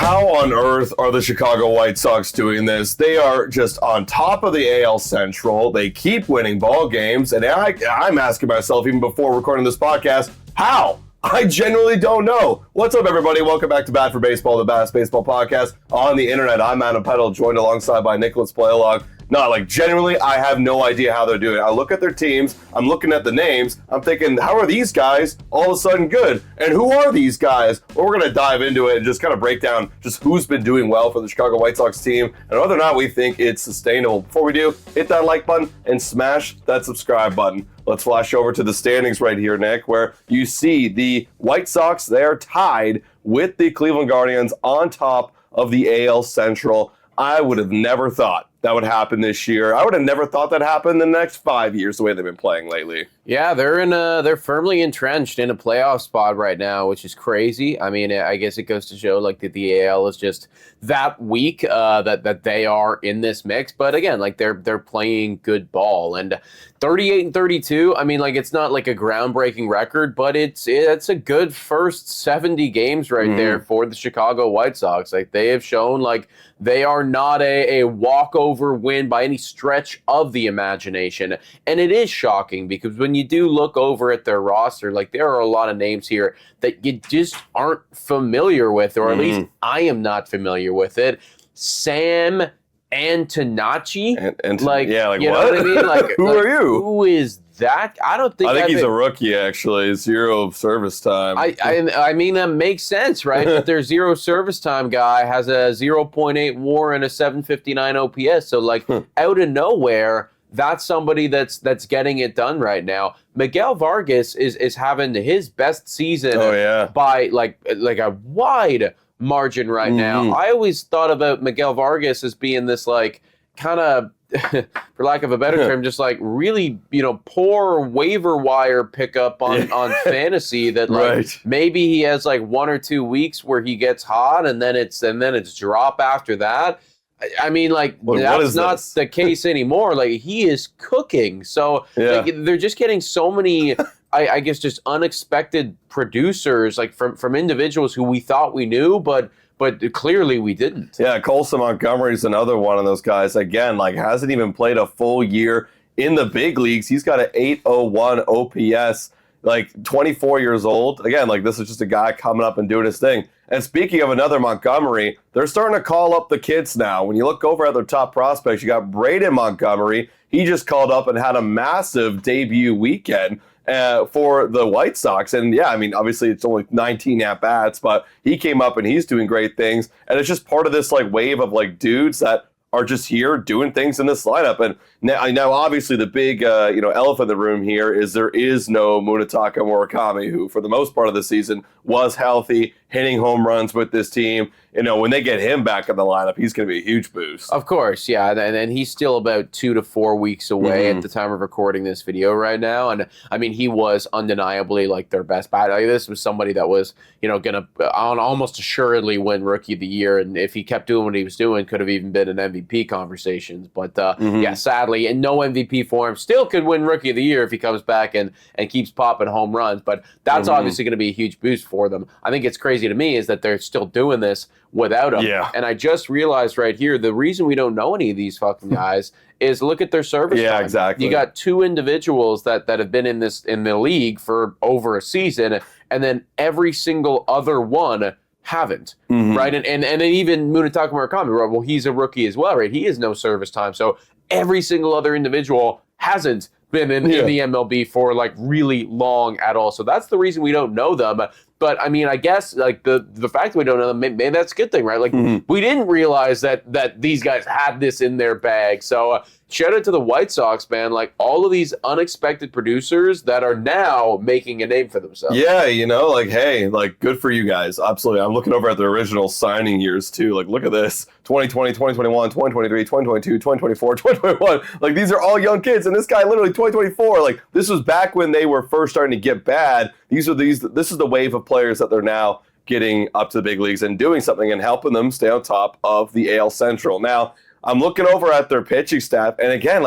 how on earth are the Chicago White Sox doing this? They are just on top of the AL Central. They keep winning ball games, and I'm asking myself, even before recording this podcast, how? I genuinely don't know. What's up, everybody? Welcome back to Bat for Baseball, the Bass Baseball Podcast on the internet. I'm Adam Peddle, joined alongside by Nicholas Playalog. No, genuinely, I have no idea how they're doing it. I look at their teams, I'm looking at the names, I'm thinking, how are these guys all of a sudden good? And who are these guys? Well, we're going to dive into it and just kind of break down just who's been doing well for the Chicago White Sox team and whether or not we think it's sustainable. Before we do, hit that like button and smash that subscribe button. Let's flash over to the standings right here, Nick, where you see the White Sox, they're tied with the Cleveland Guardians on top of the AL Central. I would have never thought that would happen this year. I would have never thought that happened in the next 5 years, the way they've been playing lately. Yeah, they're firmly entrenched in a playoff spot right now, which is crazy. I mean, I guess it goes to show that the AL is just that weak that they are in this mix. But again, they're playing good ball, and 38-32. I mean, it's not a groundbreaking record, but it's a good first 70 games right there for the Chicago White Sox. They have shown they are not a walkover win by any stretch of the imagination, and it is shocking because when you do look over at their roster, there are a lot of names here that you just aren't familiar with, or at least I am not familiar with it. Sam Antonacci, you know what? what I mean? Who are you? Who is that? I think he's a rookie, actually. 0 service time. I mean, that makes sense, right? But their 0 service time guy has a 0.8 WAR and a 759 OPS. So, out of nowhere, that's somebody that's getting it done right now. Miguel Vargas is having his best season by a wide margin right now. I always thought about Miguel Vargas as being this kind of, for lack of a better term, just really poor waiver wire pickup on fantasy that maybe he has 1 or 2 weeks where he gets hot and then it's drop after that. I mean, that's not the case anymore. He is cooking. So they're just getting so many, I guess, just unexpected producers, from individuals who we thought we knew, but clearly we didn't. Yeah, Colson Montgomery's another one of those guys. Again, hasn't even played a full year in the big leagues. He's got an 801 OPS, 24 years old. Again, this is just a guy coming up and doing his thing. And speaking of another Montgomery, they're starting to call up the kids now. When you look over at their top prospects, you got Braden Montgomery. He just called up and had a massive debut weekend for the White Sox. And yeah, I mean, obviously it's only 19 at-bats, but he came up and he's doing great things. And it's just part of this wave of dudes that are just here doing things in this lineup. And now obviously the big elephant in the room here is there is no Munetaka Murakami, who for the most part of the season was healthy, hitting home runs with this team. When they get him back in the lineup, he's going to be a huge boost. Of course, yeah. And he's still about 2 to 4 weeks away at the time of recording this video right now. And I mean, he was undeniably their best bat. This was somebody that was, going to almost assuredly win Rookie of the Year. And if he kept doing what he was doing, could have even been in MVP conversations. But yeah, sadly, in no MVP form, still could win Rookie of the Year if he comes back and keeps popping home runs. But that's obviously going to be a huge boost for them. I think it's crazy to me is that they're still doing this without him. Yeah. And I just realized right here, the reason we don't know any of these fucking guys is look at their service time. Yeah, exactly. You got 2 individuals that have been in the league for over a season, and then every single other one haven't, right? And even Munetaka Murakami, well, he's a rookie as well, right? He has no service time. So every single other individual hasn't been in the MLB for really long at all. So that's the reason we don't know them. But I mean, I guess the fact that we don't know them, maybe that's a good thing, right? We didn't realize that these guys had this in their bag. So shout out to the White Sox, man. All of these unexpected producers that are now making a name for themselves. Yeah, hey, good for you guys. Absolutely. I'm looking over at the original signing years too. Look at this. 2020, 2021, 2023, 2022, 2024, 2021. These are all young kids, and this guy literally 2024. This was back when they were first starting to get bad. This is the wave of players that they're now getting up to the big leagues and doing something and helping them stay on top of the AL Central. Now, I'm looking over at their pitching staff, and again,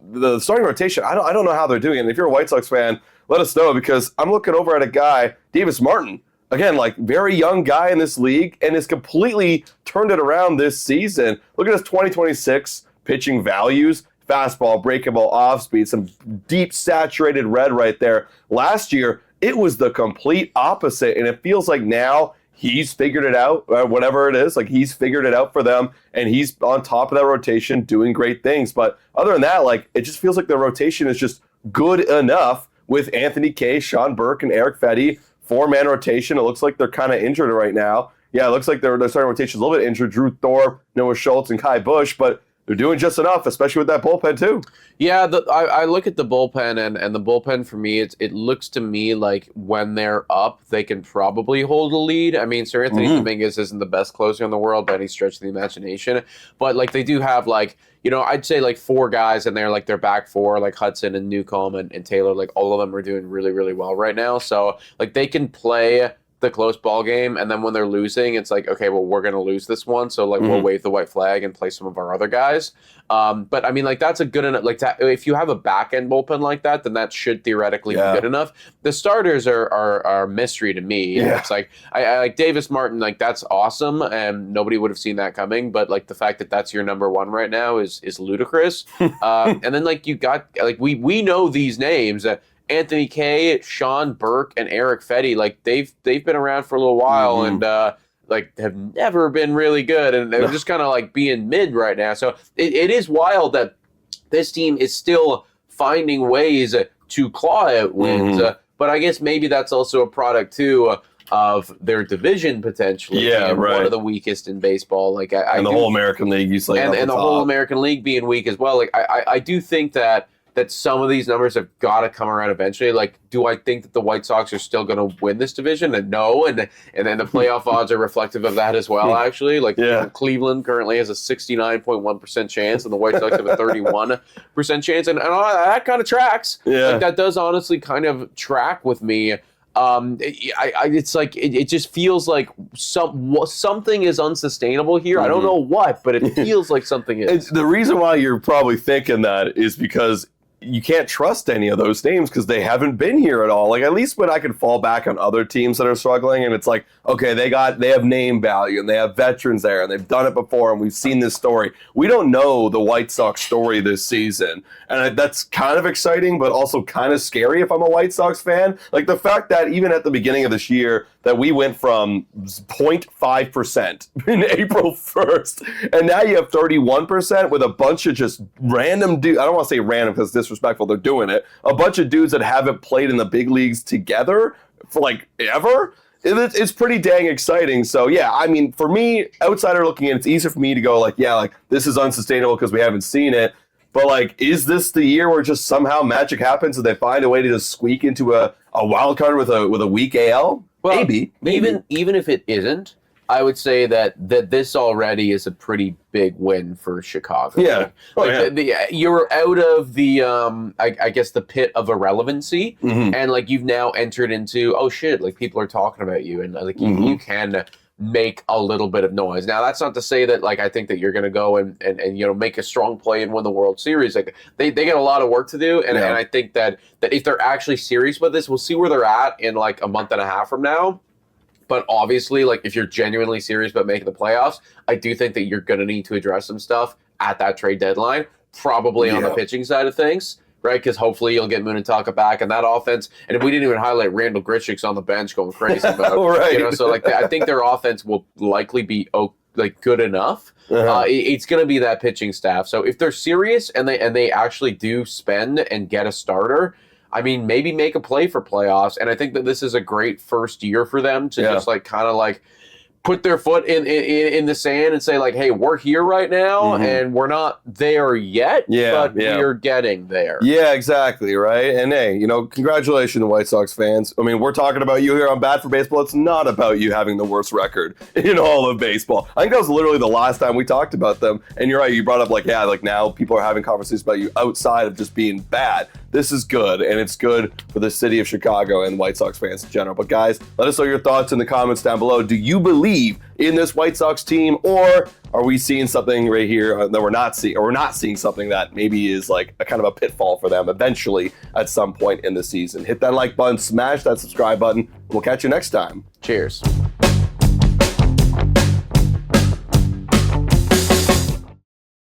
the starting rotation, I don't know how they're doing it. And if you're a White Sox fan, let us know, because I'm looking over at a guy, Davis Martin, again, like very young guy in this league and has completely turned it around this season. Look at his 2026 pitching values. Fastball, breaking ball, off speed, some deep saturated red right there. Last year, it was the complete opposite, and it feels like now he's figured it out, whatever it is. Like he's figured it out for them, and he's on top of that rotation doing great things. But other than that, like it just feels like the rotation is just good enough with Anthony Kay, Sean Burke, and Eric Fetty. 4-man rotation. It looks like they're kind of injured right now. Yeah, it looks like their starting rotation is a little bit injured. Drew Thorpe, Noah Schultz, and Kai Busch, but they're doing just enough, especially with that bullpen too. Yeah, I look at the bullpen, and the bullpen for me, it looks to me like when they're up, they can probably hold a lead. I mean, Sir Anthony Dominguez isn't the best closer in the world by any stretch of the imagination, but like they do have like, I'd say like 4 guys in there, like their back 4, like Hudson and Newcomb and Taylor, like all of them are doing really, really well right now. So like they can play the close ball game, and then when they're losing, it's like, okay, well, we're going to lose this one, so like we'll wave the white flag and play some of our other guys. But I mean, like that's a good enough, like if you have a back end bullpen like that, then that should theoretically be good enough. The starters are a mystery to me. Yeah. It's like I like Davis Martin, like that's awesome, and nobody would have seen that coming. But like the fact that that's your number 1 right now is ludicrous. And then like you got like we know these names. Anthony Kay, Sean Burke, and Eric Fetty, like they've been around for a little while and like have never been really good, and they're just kind of like being mid right now. So it is wild that this team is still finding ways to claw out wins. But I guess maybe that's also a product too of their division potentially. Yeah, right. One of the weakest in baseball. Like and the whole American League, you say, and the whole American League being weak as well. Like I do think that some of these numbers have got to come around eventually. Like, do I think that the White Sox are still going to win this division? And no, and then the playoff odds are reflective of that as well, actually. Like, Cleveland currently has a 69.1% chance, and the White Sox have a 31% chance. And that kind of tracks. Yeah. Like, that does honestly kind of track with me. It's like it just feels like something is unsustainable here. I don't know what, but it feels like something is. The reason why you're probably thinking that is because you can't trust any of those names because they haven't been here at all. Like, at least when I can fall back on other teams that are struggling and it's like, okay, they have name value and they have veterans there and they've done it before and we've seen this story. We don't know the White Sox story this season. And that's kind of exciting, but also kind of scary if I'm a White Sox fan. Like the fact that even at the beginning of this year that we went from 0.5% in April 1st, and now you have 31% with a bunch of just random dudes. I don't want to say random because it's disrespectful, they're doing it. A bunch of dudes that haven't played in the big leagues together for like ever. It's pretty dang exciting. So yeah, I mean, for me, outsider looking in, it's easier for me to go like, yeah, like this is unsustainable because we haven't seen it. But like, is this the year where just somehow magic happens and they find a way to just squeak into a wild card with a weak AL? Well, maybe. Even if it isn't, I would say that this already is a pretty big win for Chicago. Yeah. You're out of the I guess the pit of irrelevancy, and like you've now entered into, oh shit, like people are talking about you, and like you can make a little bit of noise. Now that's not to say that like I think that you're going to go and make a strong play and win the World Series. Like they get a lot of work to do, and I think that if they're actually serious with this, we'll see where they're at in like a month and a half from now. But obviously, like if you're genuinely serious about making the playoffs, I do think that you're going to need to address some stuff at that trade deadline, probably on the pitching side of things. Right, because hopefully you'll get Munetaka back and that offense. And if we didn't even highlight Randall Grichuk's on the bench going crazy about, right. So like I think their offense will likely be like good enough. It's going to be that pitching staff. So if they're serious and they actually do spend and get a starter, I mean, maybe make a play for playoffs. And I think that this is a great first year for them to just like kind of like put their foot in the sand and say like, hey, we're here right now and we're not there yet, but we're getting there. Yeah, exactly, right? And hey, congratulations to White Sox fans. I mean, we're talking about you here on Bad for Baseball. It's not about you having the worst record in all of baseball. I think that was literally the last time we talked about them. And you're right, you brought up like, yeah, like now people are having conversations about you outside of just being bad. this is good, and it's good for the city of Chicago and White Sox fans in general. But guys, let us know your thoughts in the comments down below. Do you believe in this White Sox team, or are we seeing something right here that we're not seeing, or we're not seeing something that maybe is like a kind of a pitfall for them eventually at some point in the season? Hit that like button, smash that subscribe button. We'll catch you next time. Cheers.